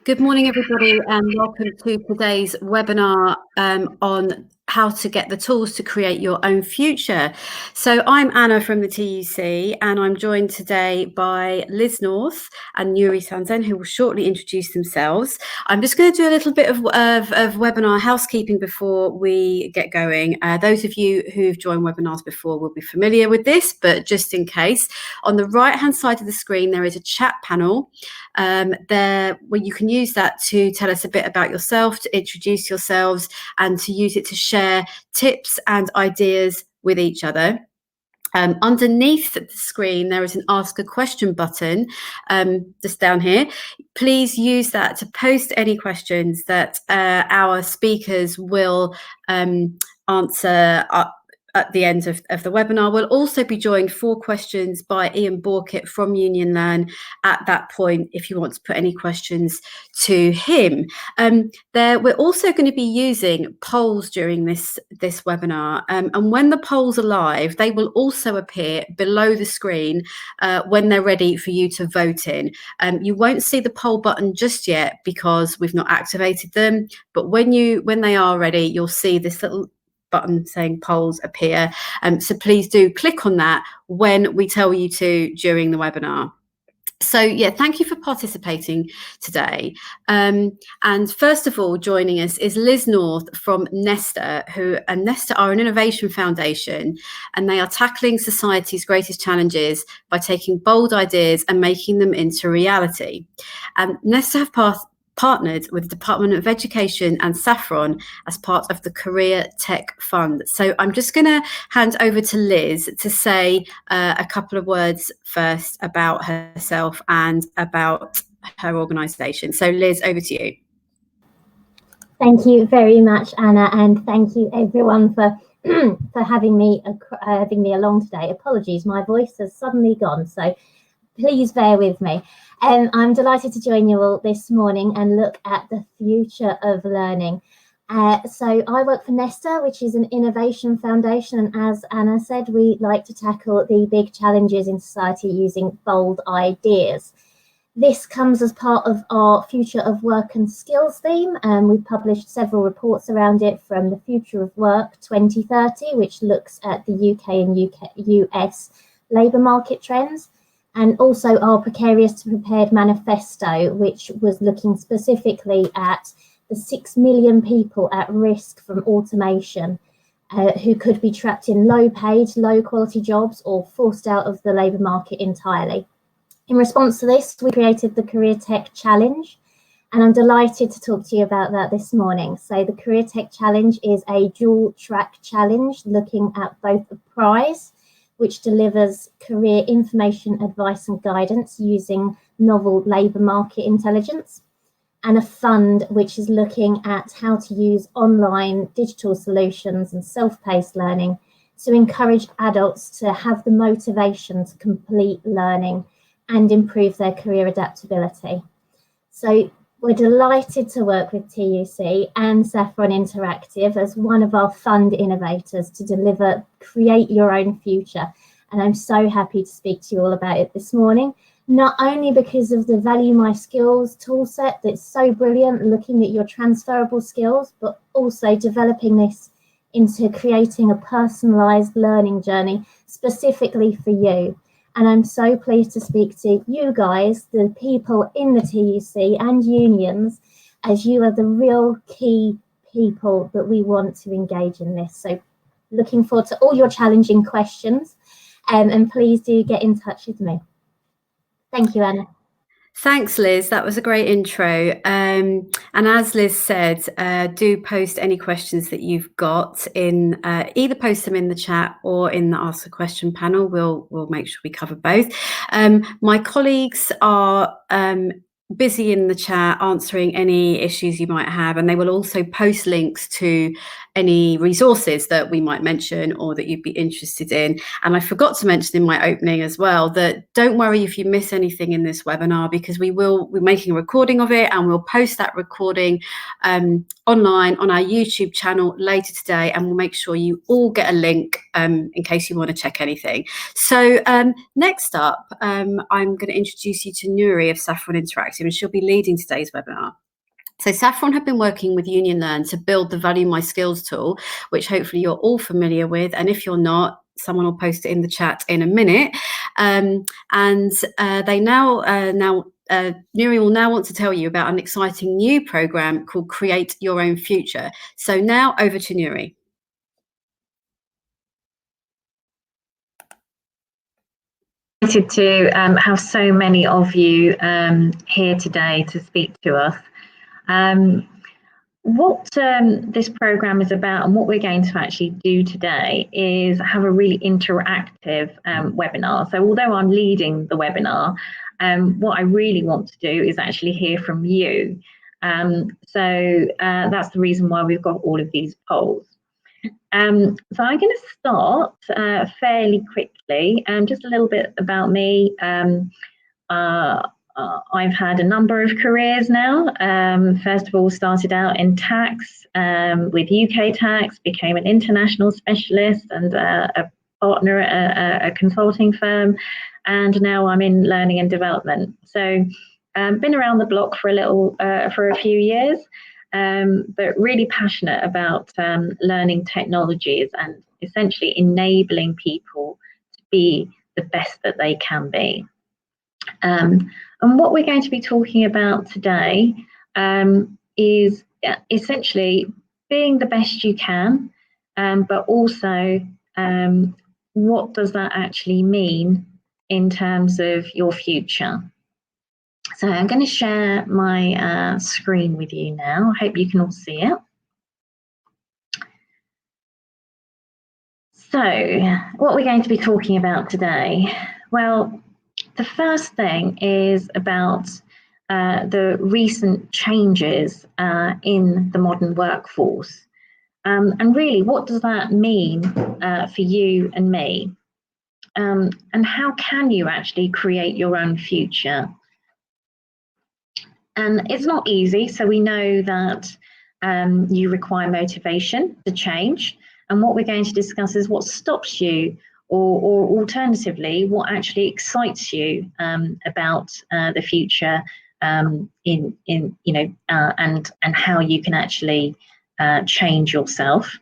Good morning, everybody, and welcome to today's webinar on how to get the tools to create your own future. So I'm Anna from the TUC, and I'm joined today by Liz North and Yuri, who will shortly introduce themselves. I'm just going to do a little bit of webinar housekeeping before we get going. Those of you who've joined webinars before will be familiar with this, but just in case, on the right-hand side of the screen, there is a chat panel there where you can use that to tell us a bit about yourself, to introduce yourselves, and to use it to share tips and ideas with each other. Underneath the screen, there is an Ask a Question button just down here. Please use that to post any questions that our speakers will answer at the end of the webinar. We'll also be joined for questions by Ian Borkett from Unionlearn at that point, if you want to put any questions to him. We're also going to be using polls during this webinar, and when the polls are live, they will also appear below the screen when they're ready for you to vote in. You won't see the poll button just yet because we've not activated them, but when they are ready, you'll see this little button saying polls appear. So please do click on that when we tell you to during the webinar. So yeah, thank you for participating today. And first of all, joining us is Liz North from Nesta, and Nesta are an innovation foundation, and they are tackling society's greatest challenges by taking bold ideas and making them into reality. And Nesta have partnered with the Department of Education and Saffron as part of the Career Tech Fund. So I'm just going to hand over to Liz to say a couple of words first about herself and about her organisation. So Liz, over to you. Thank you very much, Anna, and thank you everyone for having me along today. Apologies, my voice has suddenly gone, so please bear with me. I'm delighted to join you all this morning and look at the future of learning. So I work for Nesta, which is an innovation foundation. And as Anna said, we like to tackle the big challenges in society using bold ideas. This comes as part of our Future of Work and Skills theme, and we've published several reports around it, from the Future of Work 2030, which looks at the UK and US labour market trends, and also our Precarious Manifesto, which was looking specifically at the 6 million people at risk from automation who could be trapped in low-paid, low-quality jobs or forced out of the labour market entirely. In response to this, we created the Career Tech Challenge, and I'm delighted to talk to you about that this morning. So the Career Tech Challenge is a dual-track challenge looking at both a prize, which delivers career information, advice and guidance using novel labour market intelligence, and a fund which is looking at how to use online digital solutions and self-paced learning to encourage adults to have the motivation to complete learning and improve their career adaptability. So we're delighted to work with TUC and Saffron Interactive as one of our fund innovators to deliver Create Your Own Future. And I'm so happy to speak to you all about it this morning, not only because of the Value My Skills toolset that's so brilliant, looking at your transferable skills, but also developing this into creating a personalised learning journey specifically for you. And I'm so pleased to speak to you guys, the people in the TUC and unions, as you are the real key people that we want to engage in this. So looking forward to all your challenging questions, and please do get in touch with me. Thank you, Anna. Thanks, Liz. That was a great intro. And as Liz said, do post any questions that you've got in, either post them in the chat or in the Ask a Question panel. We'll make sure we cover both. My colleagues are busy in the chat answering any issues you might have, and they will also post links to any resources that we might mention or that you'd be interested in. And I forgot to mention in my opening as well that don't worry if you miss anything in this webinar, because we're making a recording of it, and we'll post that recording online on our YouTube channel later today, and we'll make sure you all get a link in case you want to check anything. So next up, I'm going to introduce you to Noorie of Saffron Interactive, and she'll be leading today's webinar. So Saffron have been working with Unionlearn to build the Value My Skills tool, which hopefully you're all familiar with. And if you're not, someone will post it in the chat in a minute. They Yuri will now want to tell you about an exciting new program called Create Your Own Future. So now over to Yuri. Excited to have so many of you here today to speak to us. What this program is about, and what we're going to actually do today, is have a really interactive webinar. So although I'm leading the webinar, what I really want to do is actually hear from you. So that's the reason why we've got all of these polls. So I'm going to start fairly quickly. Just a little bit about me. I've had a number of careers now. First of all, started out in tax with UK tax, became an international specialist and a partner at a consulting firm, and now I'm in learning and development. So been around the block for a few years, but really passionate about learning technologies and essentially enabling people to be the best that they can be. And what we're going to be talking about today is essentially being the best you can, but also what does that actually mean in terms of your future. So I'm going to share my screen with you now. I hope you can all see it. So what we're going to be talking about today, well, the first thing is about the recent changes in the modern workforce. And really, what does that mean for you and me? And how can you actually create your own future? And it's not easy. So we know that you require motivation to change. And what we're going to discuss is what stops you, or alternatively, what actually excites you about the future, and how you can actually change yourself,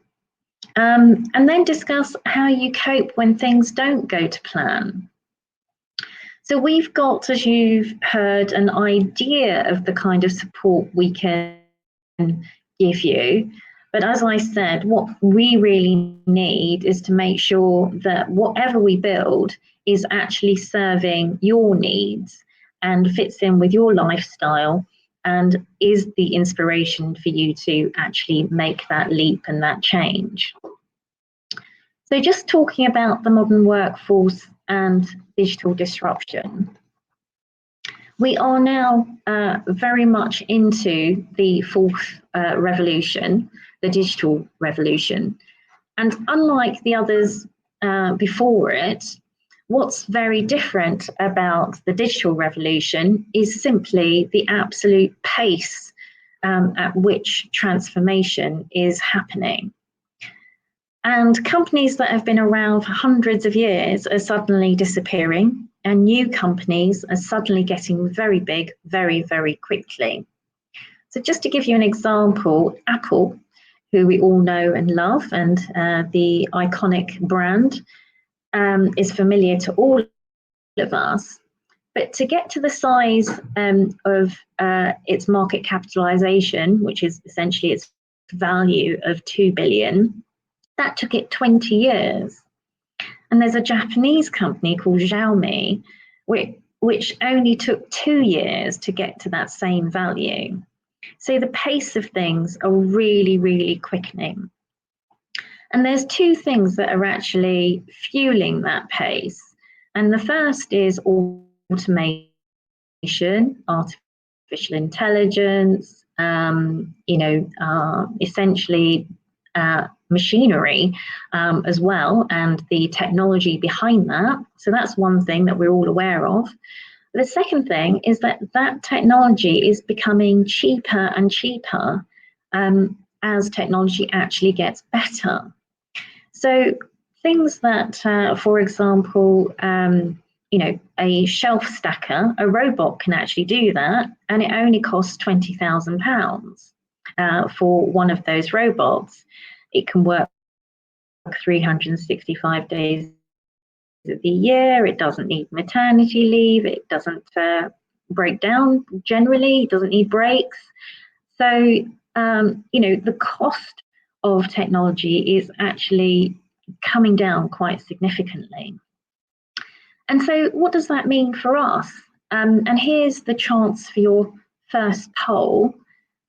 and then discuss how you cope when things don't go to plan. So we've got, as you've heard, an idea of the kind of support we can give you. But as I said, what we really need is to make sure that whatever we build is actually serving your needs and fits in with your lifestyle and is the inspiration for you to actually make that leap and that change. So just talking about the modern workforce and digital disruption. We are now very much into the fourth revolution, the digital revolution. And unlike the others before it, what's very different about the digital revolution is simply the absolute pace at which transformation is happening. And companies that have been around for hundreds of years are suddenly disappearing, and new companies are suddenly getting very big, very, very quickly. So just to give you an example, Apple, who we all know and love, and the iconic brand is familiar to all of us. But to get to the size of its market capitalization, which is essentially its value of 2 billion, that took it 20 years. And there's a Japanese company called Xiaomi, which only took 2 years to get to that same value. So the pace of things are really, really quickening. And there's two things that are actually fueling that pace. And the first is automation, artificial artificial intelligence, essentially machinery as well, and the technology behind that. So that's one thing that we're all aware of. The second thing is that technology is becoming cheaper and cheaper as technology actually gets better. So things that, for example, a shelf stacker, a robot can actually do that, and it only costs £20,000 for one of those robots. It can work 365 days of the year. It doesn't need maternity leave. It doesn't break down generally. It doesn't need breaks. So, the cost of technology is actually coming down quite significantly. And so what does that mean for us? And here's the chance for your first poll.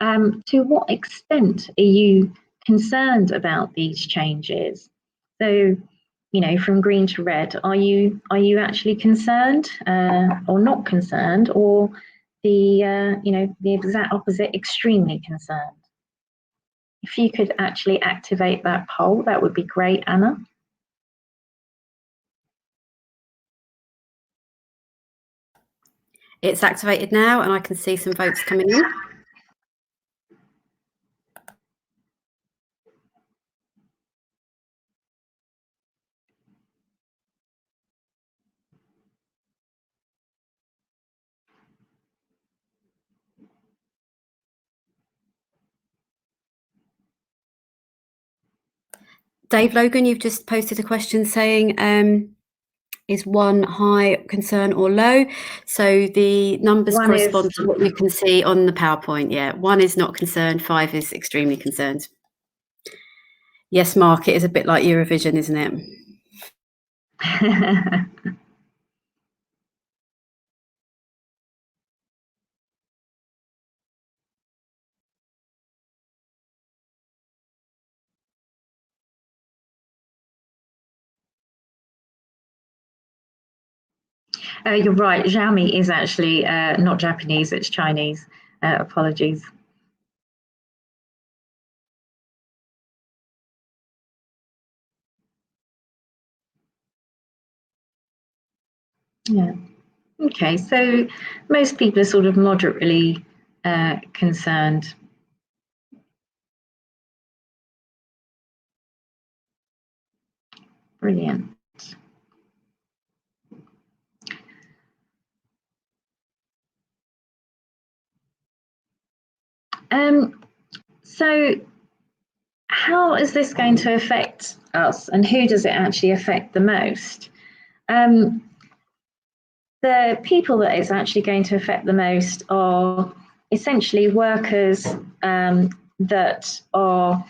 To what extent are you concerned about these changes? So, from green to red, are you actually concerned or not concerned, or the exact opposite, extremely concerned? If you could actually activate that poll, that would be great, Anna. It's activated now, and I can see some votes coming in. Dave Logan, you've just posted a question saying, is 1 high, concern, or low? So the numbers correspond to what you can see on the PowerPoint. Yeah, 1 is not concerned, 5 is extremely concerned. Yes, Mark, it is a bit like Eurovision, isn't it? You're right, Xiaomi is actually not Japanese, it's Chinese. Apologies. Yeah. Okay, so most people are sort of moderately concerned. Brilliant. So how is this going to affect us, and who does it actually affect the most? The people that it's actually going to affect the most are essentially workers that are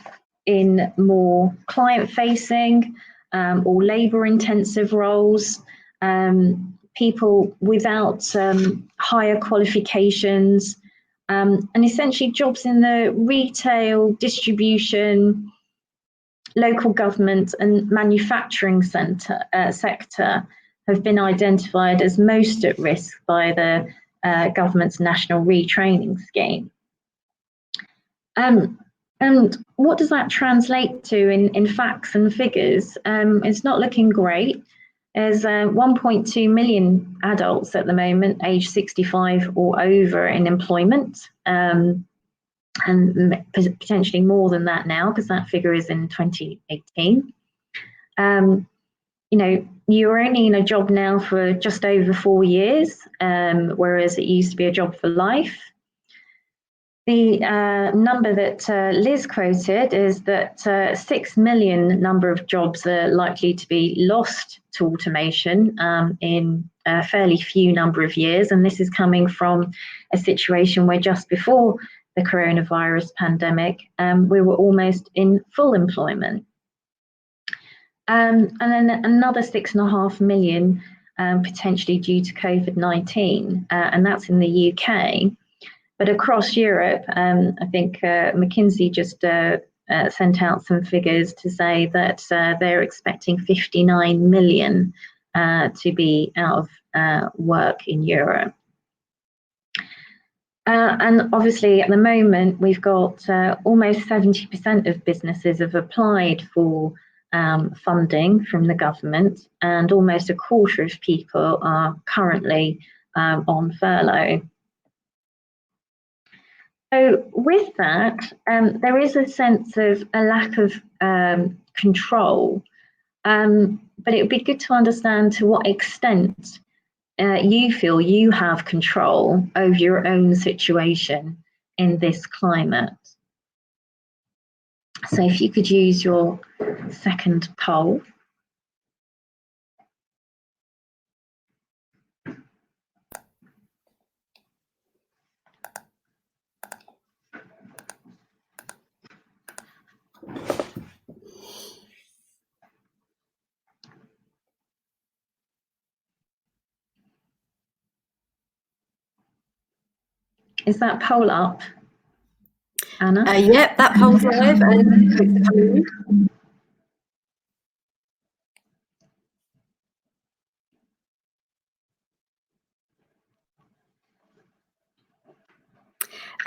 in more client-facing or labour-intensive roles, people without higher qualifications, and essentially jobs in the retail, distribution, local government and manufacturing sector have been identified as most at risk by the government's national retraining scheme. And what does that translate to in facts and figures? It's not looking great. There's 1.2 million adults at the moment, aged 65 or over, in employment, and potentially more than that now, because that figure is in 2018. You're only in a job now for just over 4 years, whereas it used to be a job for life. The number that Liz quoted is that 6 million number of jobs are likely to be lost to automation in a fairly few number of years. And this is coming from a situation where just before the coronavirus pandemic, we were almost in full employment. And then another 6.5 million potentially due to COVID-19, and that's in the UK. But across Europe, I think McKinsey just sent out some figures to say that they're expecting 59 million to be out of work in Europe. And obviously, at the moment, we've got almost 70% of businesses have applied for funding from the government, and almost a quarter of people are currently on furlough. So with that, there is a sense of a lack of control, but it would be good to understand to what extent you feel you have control over your own situation in this climate. So if you could use your second poll. Is that poll up, Anna? Yep, that poll's live.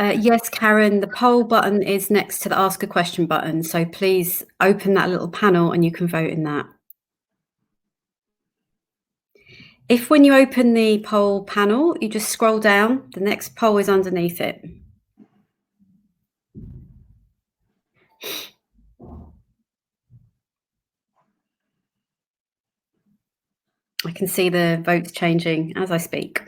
And yes, Karen, the poll button is next to the Ask a Question button. So please open that little panel and you can vote in that. If when you open the poll panel, you just scroll down, the next poll is underneath it. I can see the votes changing as I speak.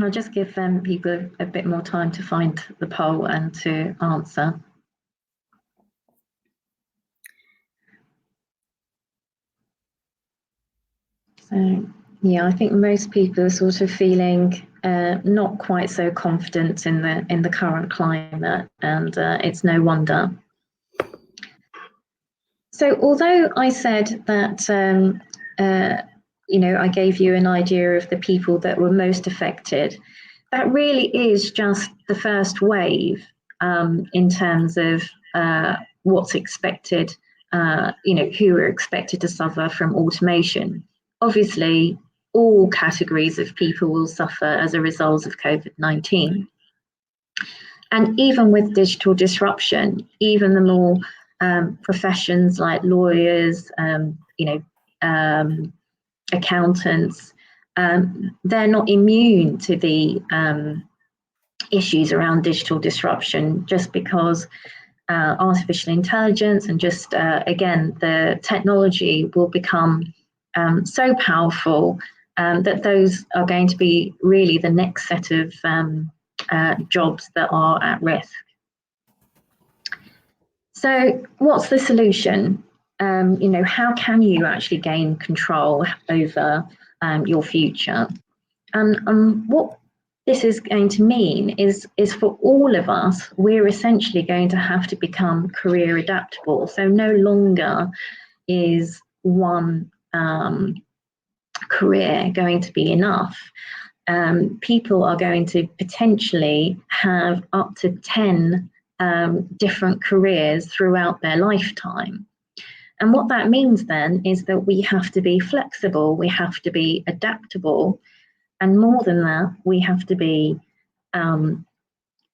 I'll just give people a bit more time to find the poll and to answer. So, yeah, I think most people are sort of feeling not quite so confident in the current climate, and it's no wonder. So, although I said that you know, I gave you an idea of the people that were most affected, that really is just the first wave in terms of what's expected, you know, who are expected to suffer from automation. Obviously, all categories of people will suffer as a result of COVID-19. And even with digital disruption, even the more professions like lawyers, you know, accountants, they're not immune to the issues around digital disruption, just because artificial intelligence and just, again, the technology will become so powerful that those are going to be really the next set of jobs that are at risk. So what's the solution? You know, how can you actually gain control over your future? And what this is going to mean is for all of us, we're essentially going to have to become career adaptable. So no longer is one career going to be enough. People are going to potentially have up to 10 different careers throughout their lifetime. And what that means then is that we have to be flexible, we have to be adaptable, and more than that, we have to be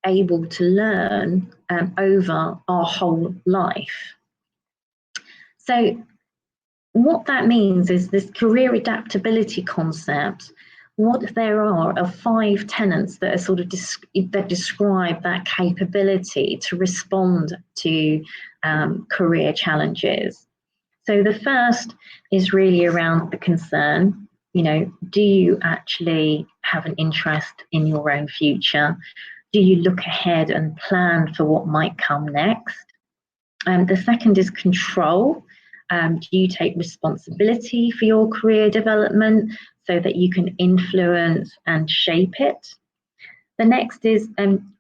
able to learn over our whole life. So what that means is this career adaptability concept. What there are 5 tenets that are sort of that describe that capability to respond to career challenges. So the first is really around the concern. You know, do you actually have an interest in your own future? Do you look ahead and plan for what might come next? The second is control. Do you take responsibility for your career development so that you can influence and shape it? The next is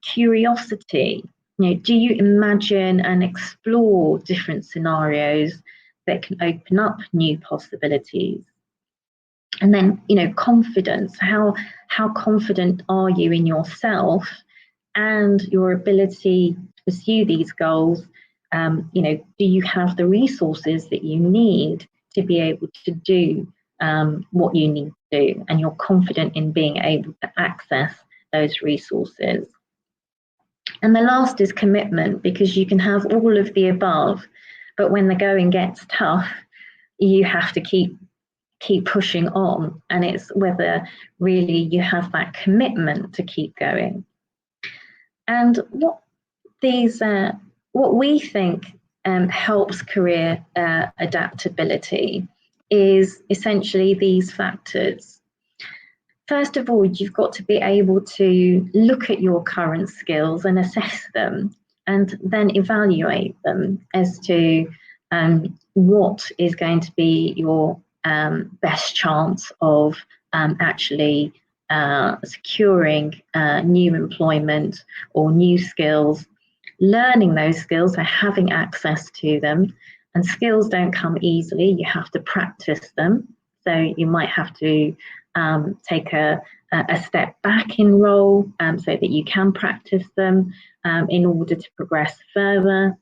curiosity. You know, do you imagine and explore different scenarios that can open up new possibilities? And then, you know, confidence. How confident are you in yourself and your ability to pursue these goals? You know, do you have the resources that you need to be able to do what you need to do? And you're confident in being able to access those resources. And the last is commitment, because you can have all of the above, but when the going gets tough, you have to keep pushing on, and it's whether really you have that commitment to keep going. And what we think helps career adaptability is essentially these factors. First of all, you've got to be able to look at your current skills and assess them, and then evaluate them as to what is going to be your best chance of actually securing new employment or new skills, learning those skills, so having access to them. And skills don't come easily, you have to practice them. So you might have to take a step back in role so that you can practice them in order to progress further.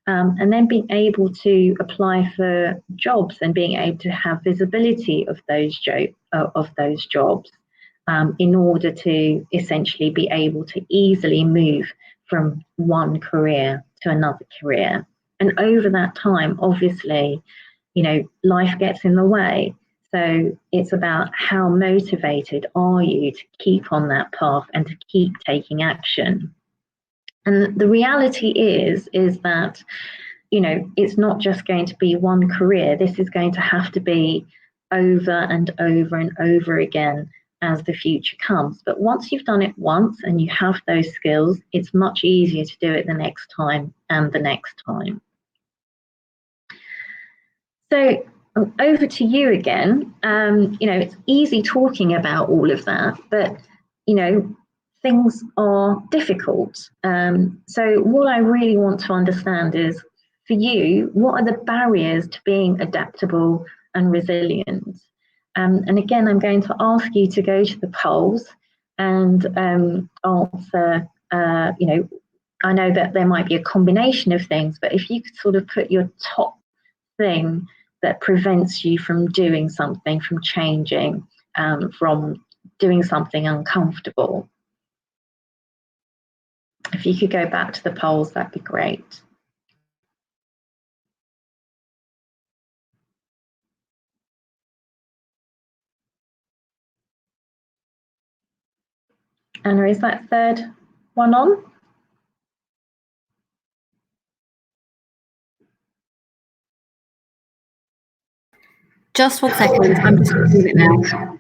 And then being able to apply for jobs and being able to have visibility of those jobs in order to essentially be able to easily move from one career to another career. And over that time, obviously, you know, life gets in the way. So it's about how motivated are you to keep on that path and to keep taking action. And the reality is that, you know, it's not just going to be one career. This is going to have to be over and over and over again as the future comes. But once you've done it once and you have those skills, it's much easier to do it the next time and the next time. So over to you again. You know, it's easy talking about all of that, but, you know, things are difficult. So what I really want to understand is, for you, what are the barriers to being adaptable and resilient? And again, I'm going to ask you to go to the polls and answer, you know, I know that there might be a combination of things, but if you could sort of put your top thing that prevents you from doing something, from changing, from doing something uncomfortable. If you could go back to the polls, that'd be great. Anna, is that third one on? Just 1 second, I'm just doing it now.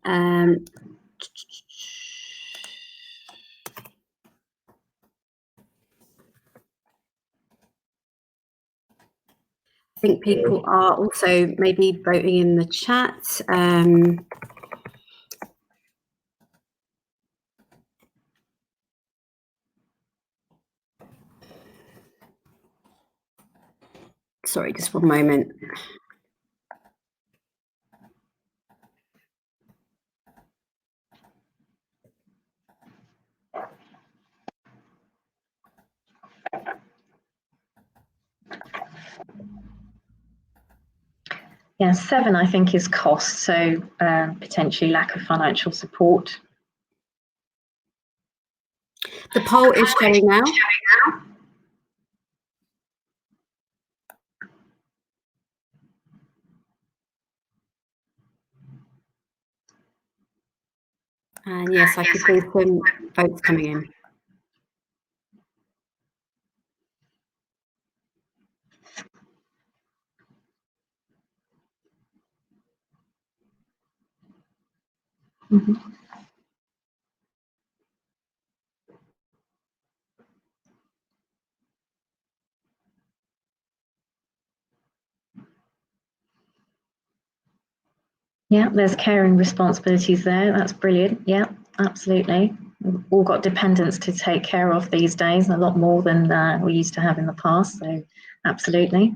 I think people are also maybe voting in the chat. Sorry, just 1 moment. Yeah, 7, I think, is cost, so potentially lack of financial support. The poll is showing now. And yes, I can see some votes coming in. Mm-hmm. Yeah, there's caring responsibilities there. That's brilliant. Yeah, absolutely. We've all got dependents to take care of these days, a lot more than we used to have in the past. So absolutely.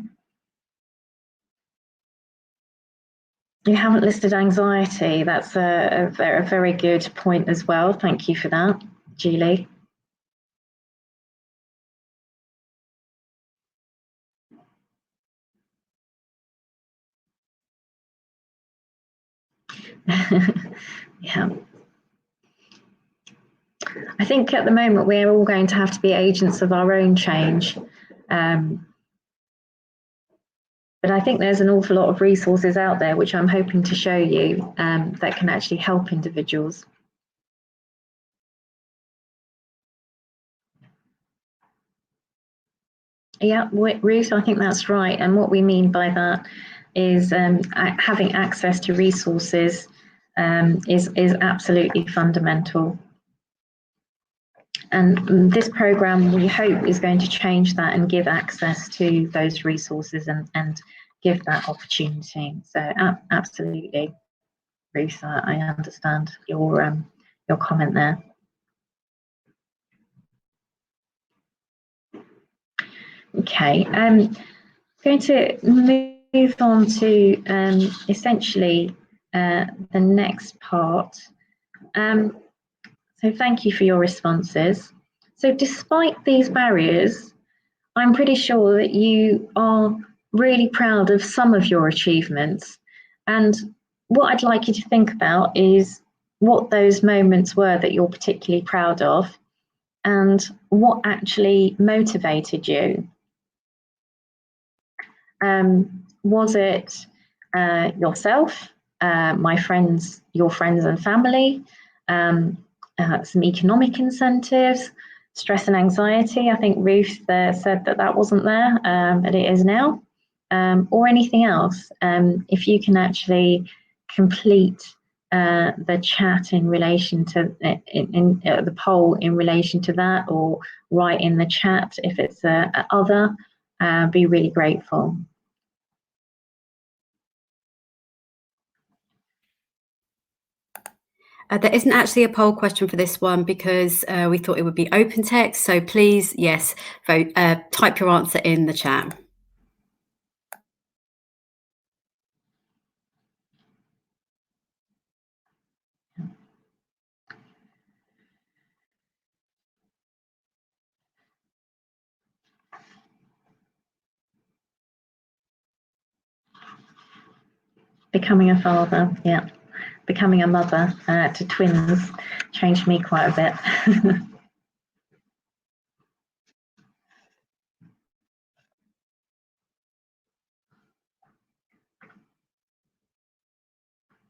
You haven't listed anxiety. That's a very good point as well. Thank you for that, Julie. Yeah. I think at the moment we're all going to have to be agents of our own change. But I think there's an awful lot of resources out there which I'm hoping to show you that can actually help individuals. Yeah, Ruth, I think that's right. And what we mean by that is having access to resources is absolutely fundamental. And this program, we hope, is going to change that and give access to those resources and give that opportunity. So absolutely, Ruth, I understand your comment there. Okay, I'm going to move on to essentially the next part. So thank you for your responses. So despite these barriers, I'm pretty sure that you are really proud of some of your achievements. And what I'd like you to think about is what those moments were that you're particularly proud of and what actually motivated you. Was it yourself, my friends, your friends and family, some economic incentives, stress and anxiety? I think Ruth said that wasn't there, but it is now, or anything else. If you can actually complete the chat in relation to the poll in relation to that, or write in the chat if it's other, be really grateful. There isn't actually a poll question for this one because we thought it would be open text. So please, yes, vote. Type your answer in the chat. Becoming a father, yeah. Becoming a mother to twins changed me quite a bit.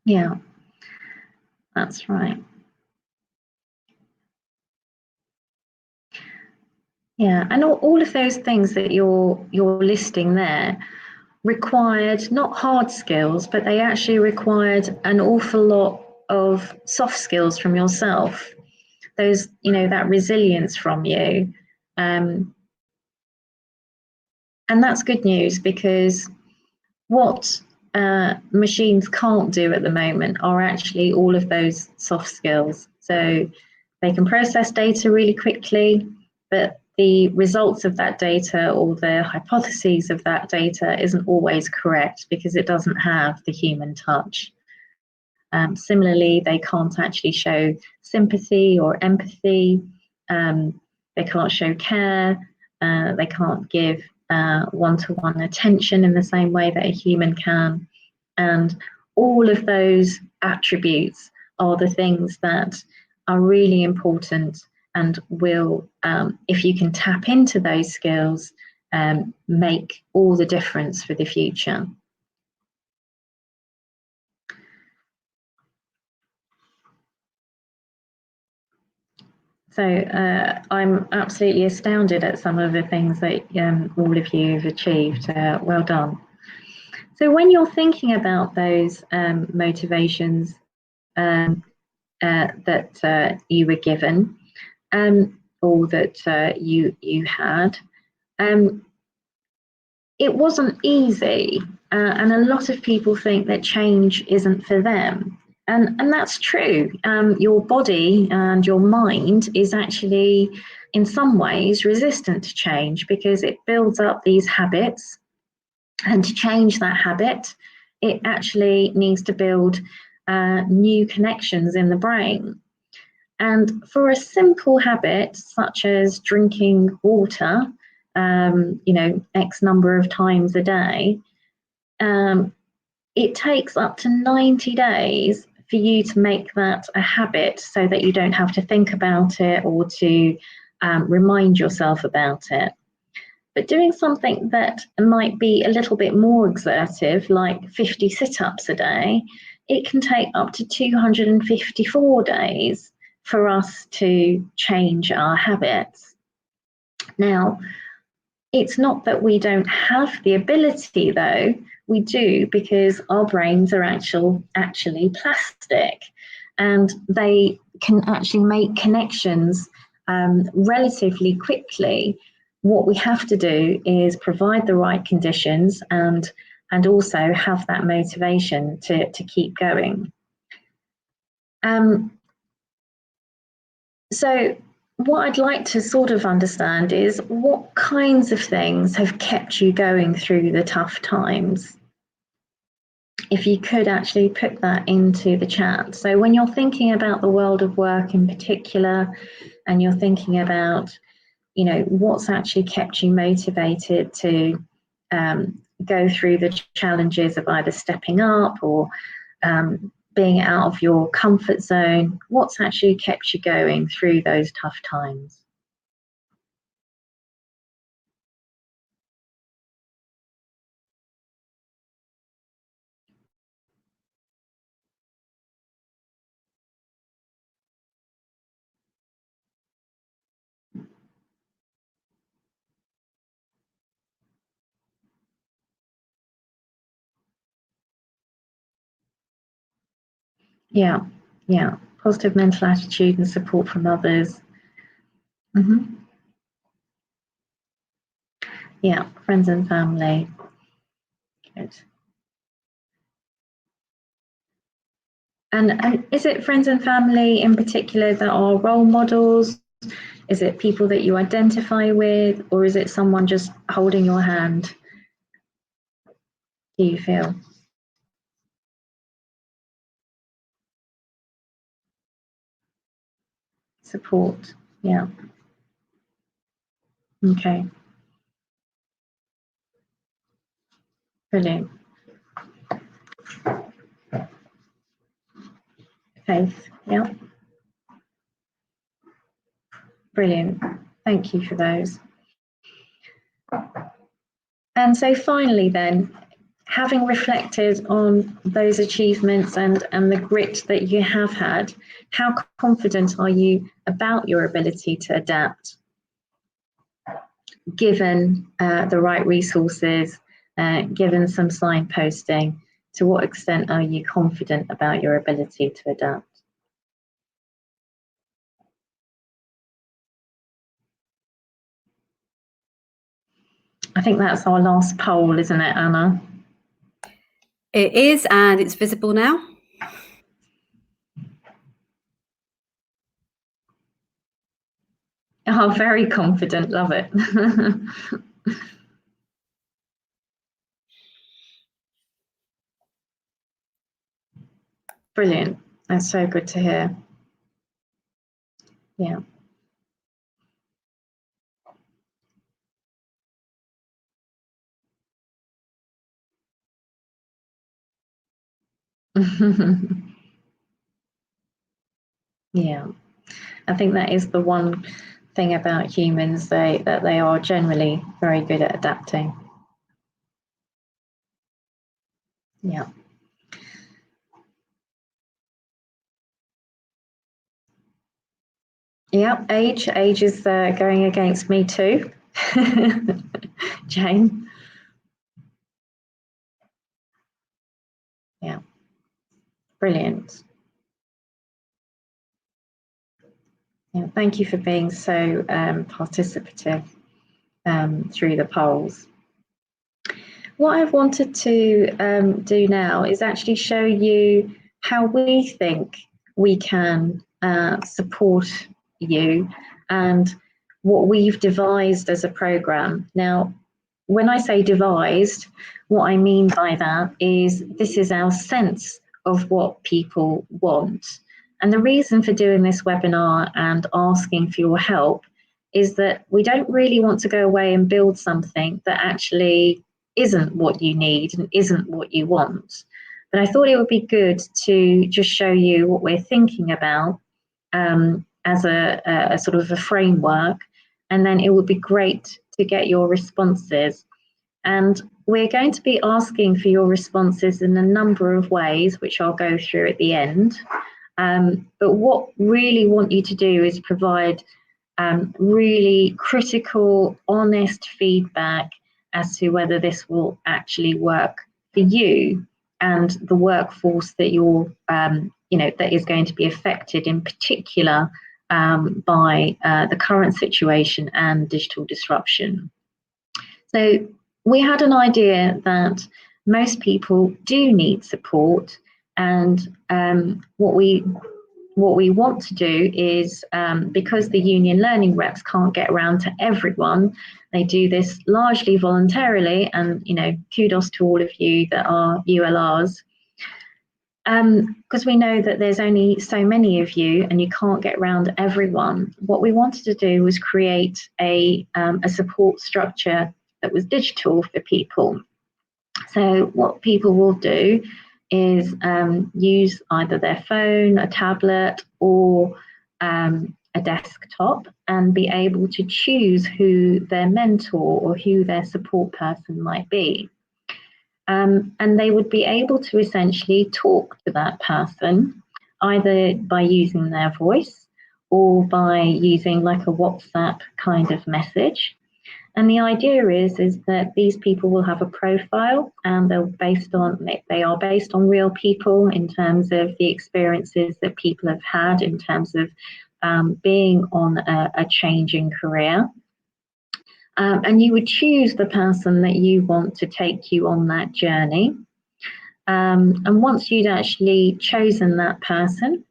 Yeah, that's right. Yeah, and all of those things that you're listing there required not hard skills, but they actually required an awful lot of soft skills from yourself. Those, that resilience from you. And that's good news, because what machines can't do at the moment are actually all of those soft skills. So they can process data really quickly, but the results of that data or the hypotheses of that data isn't always correct because it doesn't have the human touch. Similarly, they can't actually show sympathy or empathy. They can't show care. They can't give one-to-one attention in the same way that a human can. And all of those attributes are the things that are really important and will, if you can tap into those skills, make all the difference for the future. So I'm absolutely astounded at some of the things that all of you have achieved. Well done. So when you're thinking about those motivations that you were given, or that you had, it wasn't easy, and a lot of people think that change isn't for them. And that's true. Your body and your mind is actually, in some ways, resistant to change because it builds up these habits. And to change that habit, it actually needs to build new connections in the brain. And for a simple habit such as drinking water, X number of times a day, it takes up to 90 days for you to make that a habit, so that you don't have to think about it or to remind yourself about it. But doing something that might be a little bit more exertive, like 50 sit-ups a day, it can take up to 254 days for us to change our habits. Now, it's not that we don't have the ability, though. We do, because our brains are actually plastic, and they can actually make connections relatively quickly. What we have to do is provide the right conditions and also have that motivation to keep going. So what I'd like to sort of understand is, what kinds of things have kept you going through the tough times? If you could actually put that into the chat. So when you're thinking about the world of work in particular, and you're thinking about, what's actually kept you motivated to go through the challenges of either stepping up or being out of your comfort zone, what's actually kept you going through those tough times? Yeah, positive mental attitude and support from others. Yeah, friends and family. Good. And is it friends and family in particular that are role models? Is it people that you identify with, or is it someone just holding your hand? Do you feel? Support, yeah. Okay. Brilliant. Faith, yeah. Brilliant. Thank you for those. And so finally then, having reflected on those achievements and the grit that you have had, how confident are you about your ability to adapt, given the right resources, given some signposting? To what extent are you confident about your ability to adapt? I think that's our last poll, isn't it, Anna? It is, and it's visible now. Oh, very confident, love it. Brilliant, that's so good to hear. Yeah. Yeah, I think that is the one thing about humans, that they are generally very good at adapting. Yeah. Yeah, age is going against me too. Jane. Yeah, brilliant. Yeah, thank you for being so participative through the polls. What I've wanted to do now is actually show you how we think we can support you, and what we've devised as a program. Now, when I say devised, what I mean by that is this is our sense of what people want. And the reason for doing this webinar and asking for your help is that we don't really want to go away and build something that actually isn't what you need and isn't what you want. But I thought it would be good to just show you what we're thinking about as a sort of a framework, and then it would be great to get your responses. And we're going to be asking for your responses in a number of ways, which I'll go through at the end. But what really want you to do is provide really critical, honest feedback as to whether this will actually work for you and the workforce that you're, that is going to be affected in particular by the current situation and digital disruption. So we had an idea that most people do need support, and what we want to do is, because the union learning reps can't get around to everyone, they do this largely voluntarily, and kudos to all of you that are ULRs, because we know that there's only so many of you and you can't get around everyone. What we wanted to do was create a support structure that was digital for people. So what people will do is use either their phone, a tablet, or a desktop, and be able to choose who their mentor or who their support person might be. And they would be able to essentially talk to that person, either by using their voice or by using like a WhatsApp kind of message. And the idea is that these people will have a profile, and they are based on real people in terms of the experiences that people have had in terms of being on a changing career. And you would choose the person that you want to take you on that journey. And once you'd actually chosen that person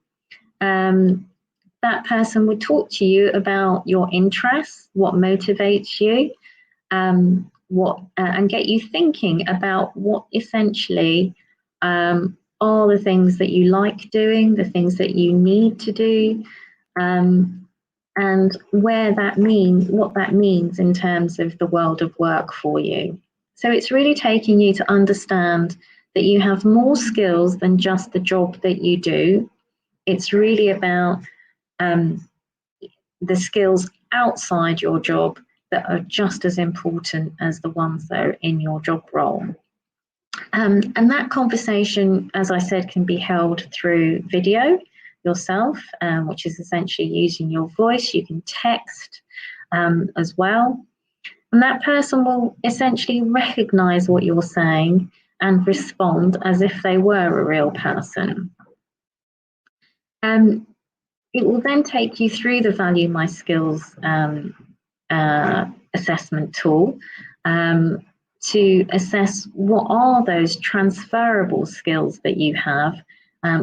would talk to you about your interests, what motivates you, and get you thinking about what essentially are the things that you like doing, the things that you need to do, and what that means in terms of the world of work for you. So it's really taking you to understand that you have more skills than just the job that you do. It's really about the skills outside your job that are just as important as the ones that are in your job role. And that conversation, as I said, can be held through video yourself, which is essentially using your voice. You can text as well. And that person will essentially recognize what you're saying and respond as if they were a real person. It will then take you through the Value My Skills assessment tool to assess what are those transferable skills that you have,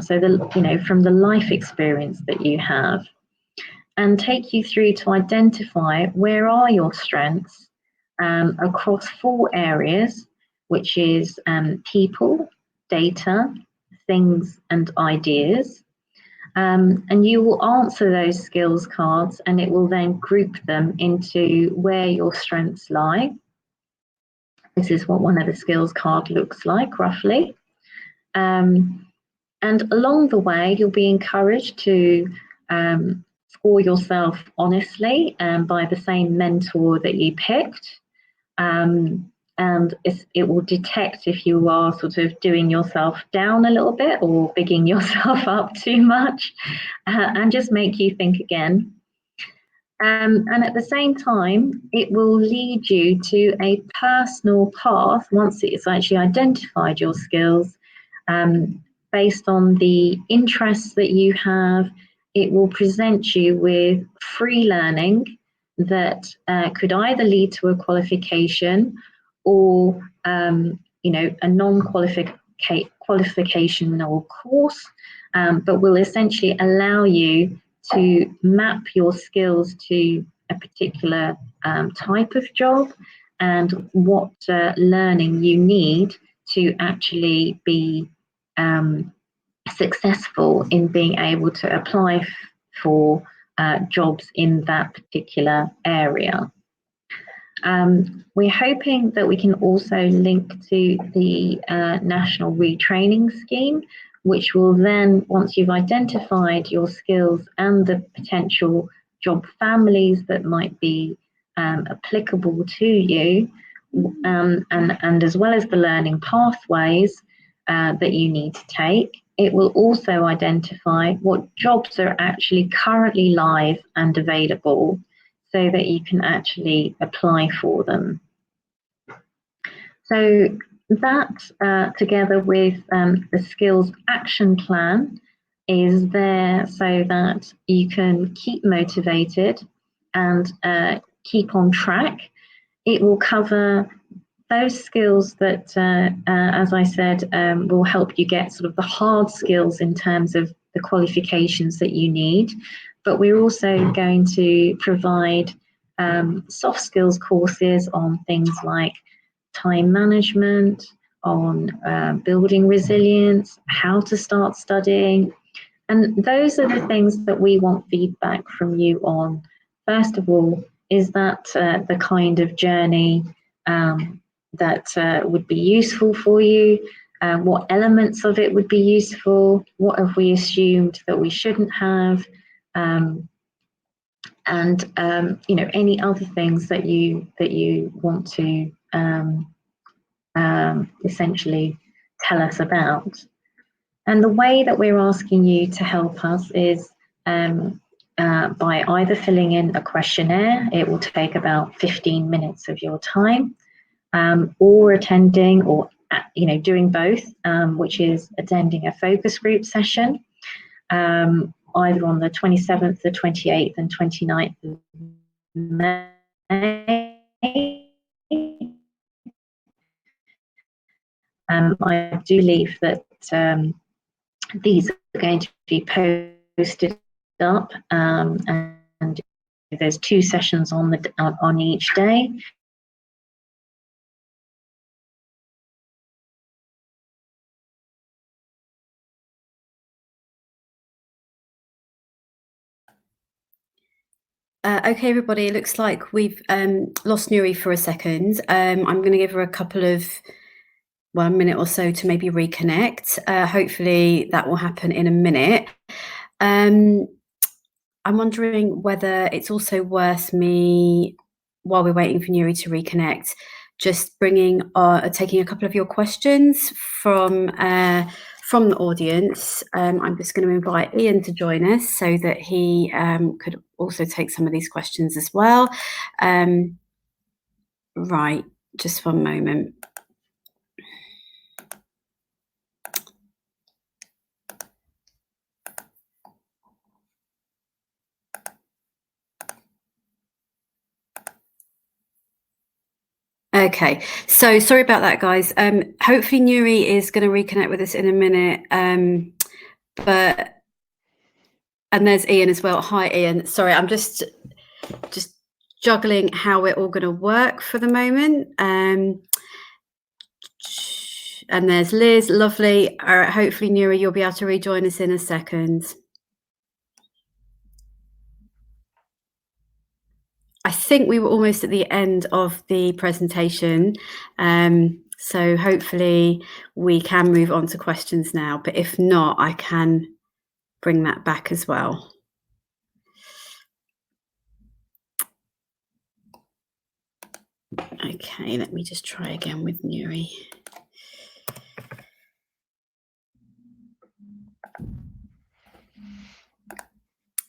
so from the life experience that you have, and take you through to identify where are your strengths across 4 areas, which is people, data, things, and ideas. And you will answer those skills cards, and it will then group them into where your strengths lie. This is what one of the skills card looks like, roughly. And along the way, you'll be encouraged to score yourself honestly by the same mentor that you picked. And it will detect if you are sort of doing yourself down a little bit or bigging yourself up too much, and just make you think again. And at the same time, it will lead you to a personal path once it's actually identified your skills. Based on the interests that you have, it will present you with free learning that could either lead to a qualification or a non-qualificational course, but will essentially allow you to map your skills to a particular type of job, and what learning you need to actually be successful in being able to apply for jobs in that particular area. We're hoping that we can also link to the National Retraining Scheme, which will then, once you've identified your skills and the potential job families that might be applicable to you, and as well as the learning pathways that you need to take, it will also identify what jobs are actually currently live and available so that you can actually apply for them. So that, together with the skills action plan, is there so that you can keep motivated and keep on track. It will cover those skills that, as I said, will help you get sort of the hard skills in terms of the qualifications that you need. But we're also going to provide soft skills courses on things like time management, on building resilience, how to start studying. And those are the things that we want feedback from you on. First of all, is that the kind of journey that would be useful for you? What elements of it would be useful? What have we assumed that we shouldn't have? And you know, any other things that you want to essentially tell us about. And the way that we're asking you to help us is by either filling in a questionnaire. It will take about 15 minutes of your time, or attending, or you know, doing both, which is attending a focus group session, either on the 27th, the 28th and 29th of May. I do believe that these are going to be posted up, and there's 2 sessions on each day. Okay, everybody, it looks like we've lost Noorie for a second. I'm going to give her a minute or so to maybe reconnect. Hopefully that will happen in a minute. I'm wondering whether it's also worth me, while we're waiting for Noorie to reconnect, just taking a couple of your questions from the audience. I'm just going to invite Ian to join us so that he could also take some of these questions as well. Right, just one moment. Okay, so sorry about that, guys. Hopefully Noorie is going to reconnect with us in a minute. And there's Ian as well. Hi, Ian. Sorry, I'm just juggling how we're all going to work for the moment. And there's Liz. Lovely. All right, hopefully Noorie, you'll be able to rejoin us in a second. I think we were almost at the end of the presentation, so hopefully we can move on to questions now, but if not, I can bring that back as well. Okay, let me just try again with Noorie.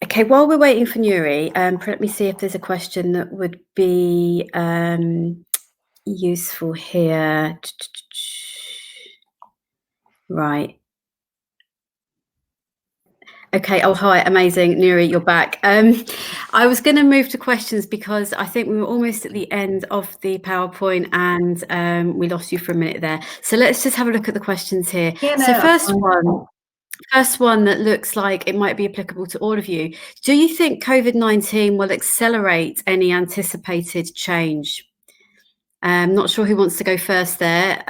Okay, while we're waiting for Noorie, let me see if there's a question that would be useful here. Right. Okay. Oh, hi. Amazing. Noorie, you're back. I was going to move to questions because I think we were almost at the end of the PowerPoint and we lost you for a minute there. So let's just have a look at the questions here. Yeah, no, so first one that looks like it might be applicable to all of you. Do you think COVID-19 will accelerate any anticipated change? Not sure who wants to go first there.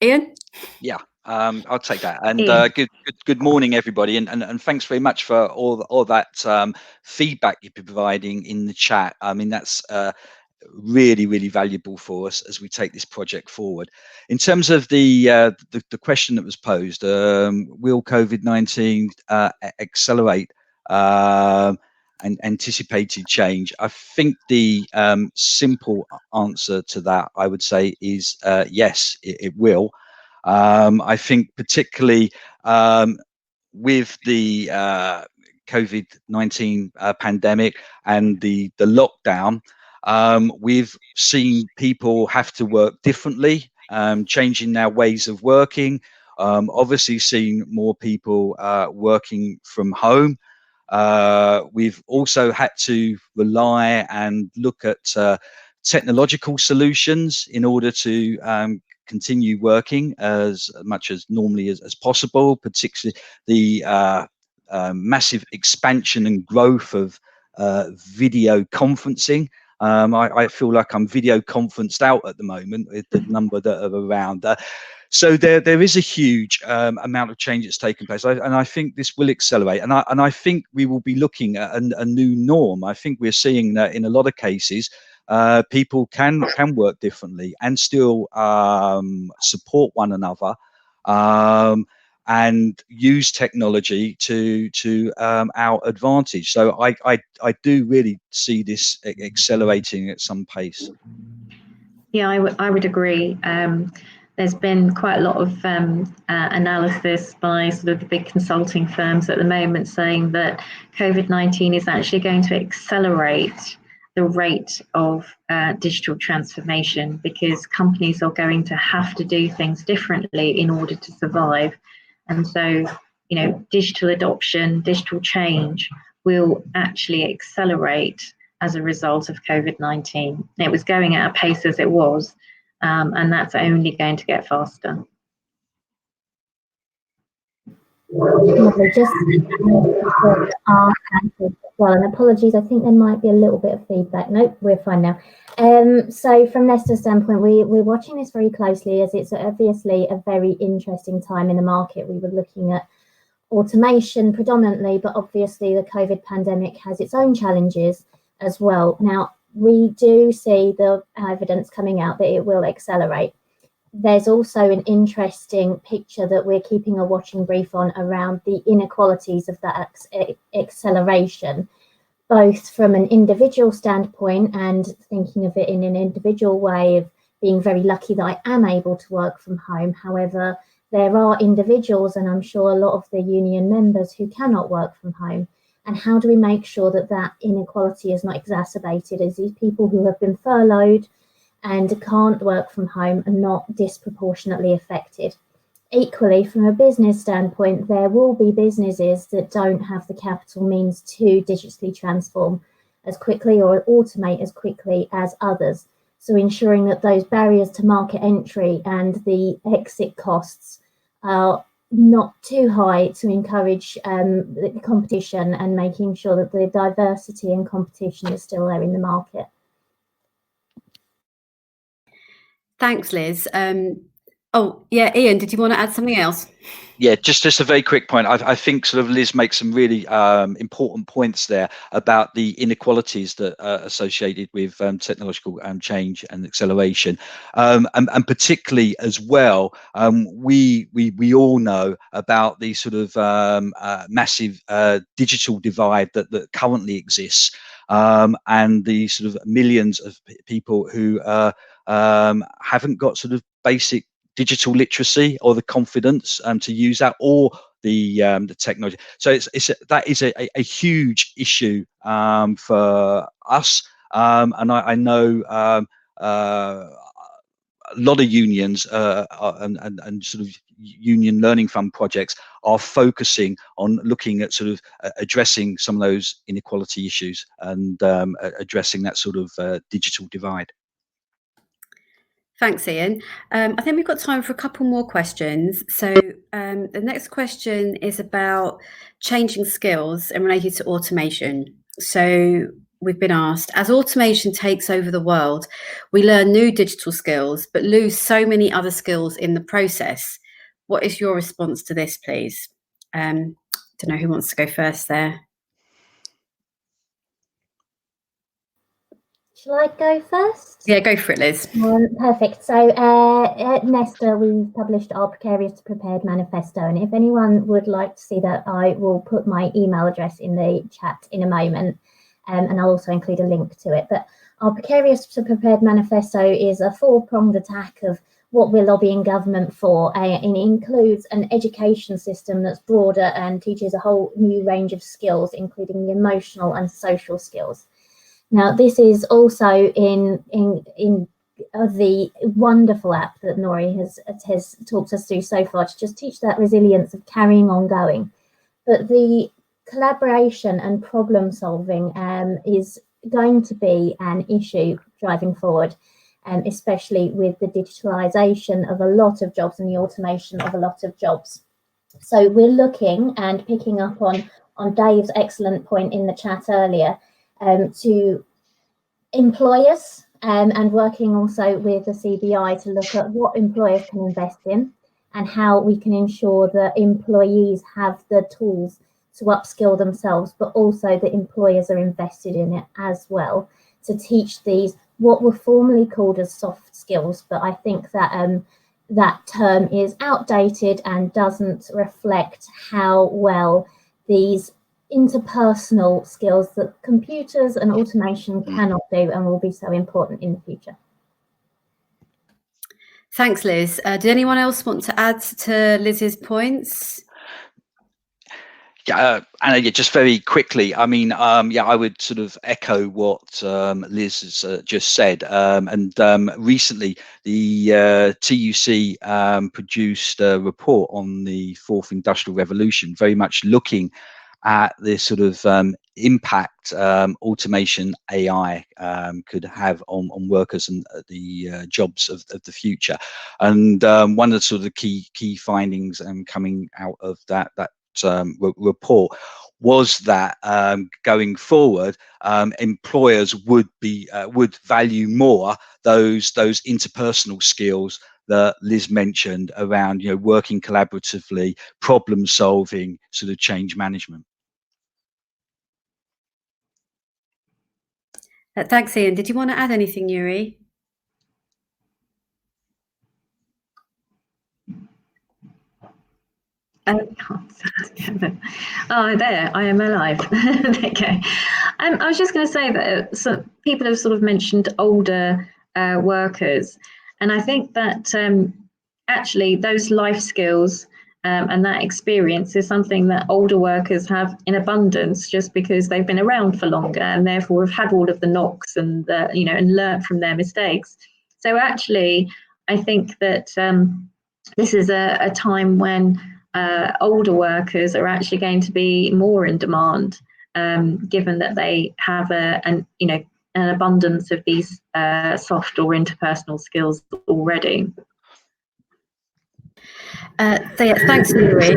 Ian? Yeah, I'll take that. And good morning, everybody, and thanks very much for all that feedback you've been providing in the chat. I mean, that's really valuable for us as we take this project forward. In terms of the question that was posed, will COVID-19 accelerate and anticipated change? I think the simple answer to that, I would say, is yes, it will. I think particularly with the COVID-19 pandemic and the lockdown, we've seen people have to work differently, changing their ways of working. Obviously seen more people working from home. We've also had to rely and look at technological solutions in order to continue working as much as normally as possible, particularly the massive expansion and growth of video conferencing. I feel like I'm video conferenced out at the moment with the number that are around. So there is a huge amount of change that's taken place, and I think this will accelerate. And I think we will be looking at a new norm. I think we're seeing that in a lot of cases, people can work differently and still support one another. And use technology to our advantage. So I do really see this accelerating at some pace. Yeah, I would agree. There's been quite a lot of analysis by sort of the big consulting firms at the moment saying that COVID-19 is actually going to accelerate the rate of digital transformation, because companies are going to have to do things differently in order to survive. And so, you know, digital adoption, digital change will actually accelerate as a result of COVID-19. It was going at a pace as it was, and that's only going to get faster. Lovely. Just well, and apologies, I think there might be a little bit of feedback. Nope, we're fine now. So from Nesta's standpoint, we're watching this very closely, as it's obviously a very interesting time in the market. We were looking at automation predominantly, but obviously the COVID pandemic has its own challenges as well. Now, we do see the evidence coming out that it will accelerate. There's also an interesting picture that we're keeping a watching brief on around the inequalities of that acceleration, both from an individual standpoint and thinking of it in an individual way of being very lucky that I am able to work from home. However, there are individuals, and I'm sure a lot of the union members, who cannot work from home. And how do we make sure that that inequality is not exacerbated as these people who have been furloughed and can't work from home are not disproportionately affected? Equally, from a business standpoint, there will be businesses that don't have the capital means to digitally transform as quickly or automate as quickly as others. So ensuring that those barriers to market entry and the exit costs are not too high to encourage the competition, and making sure that the diversity and competition is still there in the market. Thanks, Liz. Oh, yeah, Ian, did you want to add something else? Yeah, just a very quick point. I think sort of Liz makes some really important points there about the inequalities that are associated with technological change and acceleration, and particularly as well, we all know about the sort of massive digital divide that currently exists, and the sort of millions of people who haven't got sort of basic digital literacy or the confidence to use that, or the technology. So that is a huge issue for us, and I know a lot of unions and sort of union learning fund projects are focusing on looking at sort of addressing some of those inequality issues and addressing that sort of digital divide. Thanks, Ian. I think we've got time for a couple more questions. So the next question is about changing skills and related to automation. So we've been asked, as automation takes over the world, we learn new digital skills, but lose so many other skills in the process. What is your response to this, please? Don't know who wants to go first there. Shall I go first? Yeah, go for it, Liz. Perfect. So at Nesta, we've published our Precarious Prepared Manifesto. And if anyone would like to see that, I will put my email address in the chat in a moment. And I'll also include a link to it. But our Precarious Prepared Manifesto is a four-pronged attack of what we're lobbying government for. And it includes an education system that's broader and teaches a whole new range of skills, including the emotional and social skills. Now, this is also in the wonderful app that Noorie has talked us through so far to just teach that resilience of carrying on going. But the collaboration and problem solving is going to be an issue driving forward, especially with the digitalisation of a lot of jobs and the automation of a lot of jobs. So we're looking and picking up on Dave's excellent point in the chat earlier, to employers and working also with the CBI to look at what employers can invest in and how we can ensure that employees have the tools to upskill themselves, but also that employers are invested in it as well to teach these what were formerly called as soft skills. But I think that that term is outdated and doesn't reflect how well these interpersonal skills that computers and automation cannot do and will be so important in the future. Thanks, Liz. Did anyone else want to add to Liz's points? Yeah, Anna, yeah, just very quickly. I mean, yeah, I would sort of echo what Liz has just said. And recently, the TUC produced a report on the fourth industrial revolution, very much looking at this sort of impact automation AI could have on workers and the jobs of the future. And one of the sort of key findings coming out of that report was that going forward, employers would value more those interpersonal skills that Liz mentioned around, you know, working collaboratively, problem solving, sort of change management. Thanks, Ian. Did you want to add anything, Yuri? Oh, there, I am alive. Okay. I was just going to say that people have sort of mentioned older workers, and I think that actually those life skills and that experience is something that older workers have in abundance, just because they've been around for longer and therefore have had all of the knocks and and learnt from their mistakes. So actually, I think that this is a time when older workers are actually going to be more in demand, given that they have an abundance of these soft or interpersonal skills already. So yeah, thanks, Yuri.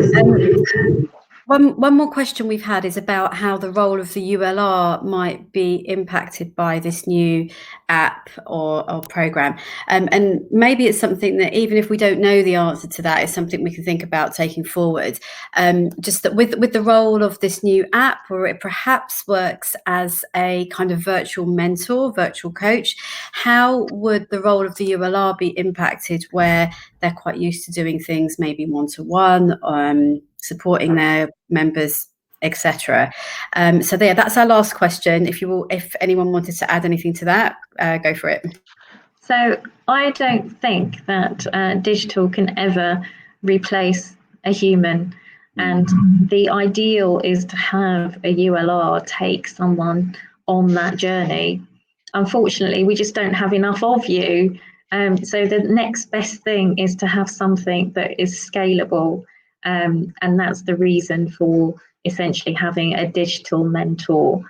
One more question we've had is about how the role of the ULR might be impacted by this new app or program. And maybe it's something that, even if we don't know the answer to that, is something we can think about taking forward. Just that with the role of this new app, where it perhaps works as a kind of virtual mentor, virtual coach, how would the role of the ULR be impacted where they're quite used to doing things maybe one-to-one, supporting their members, etc. So there, that's our last question. If anyone wanted to add anything to that, go for it. So I don't think that digital can ever replace a human, and the ideal is to have a ULR take someone on that journey. Unfortunately, we just don't have enough of you. So the next best thing is to have something that is scalable. And that's the reason for essentially having a digital mentor.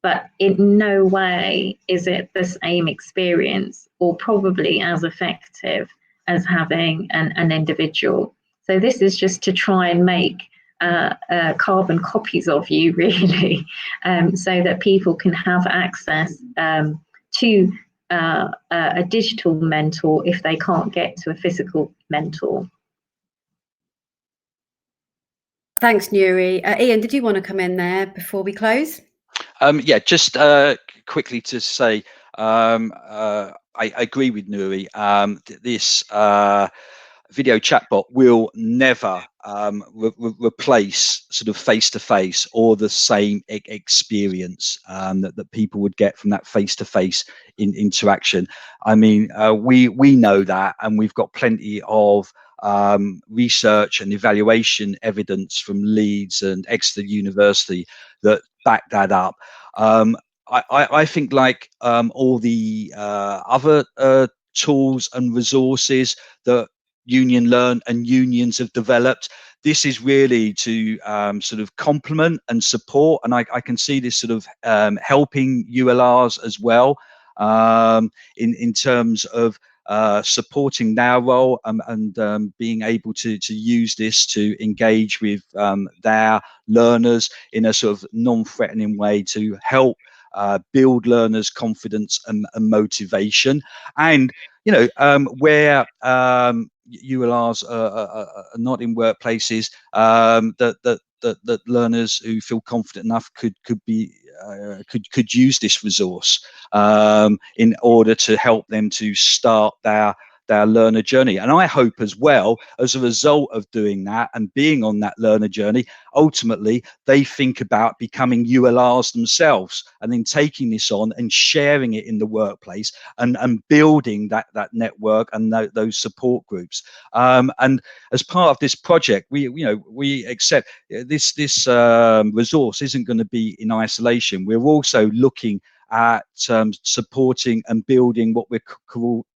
But in no way is it the same experience, or probably as effective as having an individual. So this is just to try and make carbon copies of you, really, so that people can have access to a digital mentor if they can't get to a physical mentor. Thanks, Noorie. Ian, did you want to come in there before we close? Yeah, just quickly to say, I agree with Noorie. This video chatbot will never replace sort of face-to-face or the same experience that people would get from that face-to-face interaction. I mean, we know that, and we've got plenty of research and evaluation evidence from Leeds and Exeter University that back that up. I think, like all the other tools and resources that Unionlearn and unions have developed, this is really to sort of complement and support, and I can see this sort of helping ULRs as well, in terms of supporting their role and being able to use this to engage with their learners in a sort of non-threatening way to help build learners' confidence and motivation. And where ULRs are not in workplaces, that learners who feel confident enough could use this resource in order to help them to start their learner journey. And I hope as well, as a result of doing that and being on that learner journey, ultimately they think about becoming ULRs themselves and then taking this on and sharing it in the workplace and building that network and those support groups. And as part of this project, we accept this resource isn't going to be in isolation. We're also looking at supporting and building what we're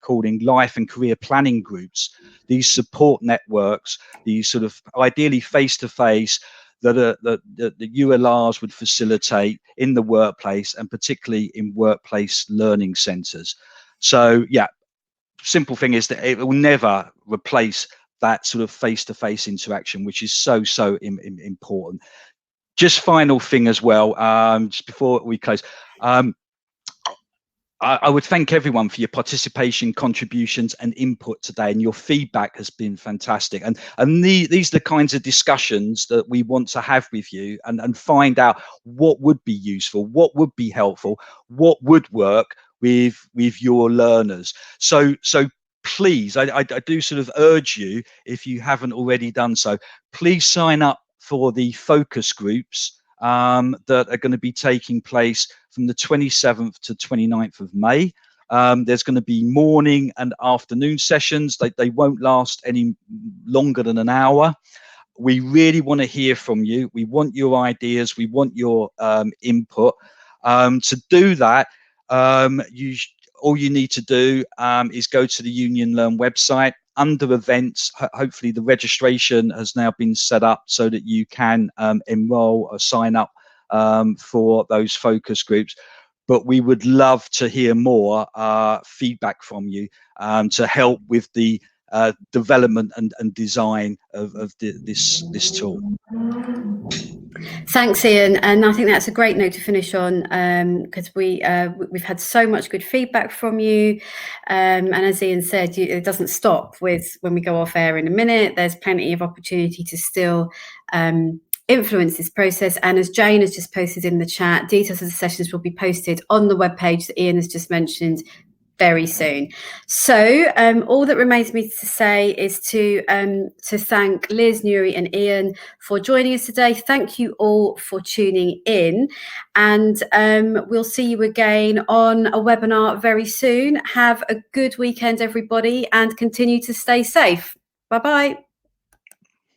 calling life and career planning groups, these support networks, these sort of ideally face-to-face that the ULRs would facilitate in the workplace, and particularly in workplace learning centres. So yeah, simple thing is that it will never replace that sort of face-to-face interaction, which is so important. Just final thing as well, just before we close, I would thank everyone for your participation, contributions and input today, and your feedback has been fantastic. And these are the kinds of discussions that we want to have with you and find out what would be useful, what would be helpful, what would work with your learners. So please, I do sort of urge you, if you haven't already done so, please sign up for the focus groups that are going to be taking place from the 27th to 29th of May. There's going to be morning and afternoon sessions. They won't last any longer than an hour. We really want to hear from you. We want your ideas. We want your input. To do that, all you need to do is go to the Unionlearn website. Under events, hopefully the registration has now been set up so that you can enroll or sign up for those focus groups. But we would love to hear more feedback from you to help with the development and design of this tool. Thanks, Ian, and I think that's a great note to finish on, because we've had so much good feedback from you, and as Ian said, it doesn't stop with when we go off air in a minute. There's plenty of opportunity to still influence this process, and as Jane has just posted in the chat, details of the sessions will be posted on the webpage that Ian has just mentioned very soon. So all that remains me to say is to thank Liz, Noorie and Ian for joining us today. Thank you all for tuning in, and we'll see you again on a webinar very soon. Have a good weekend, everybody, and continue to stay safe. Bye-bye.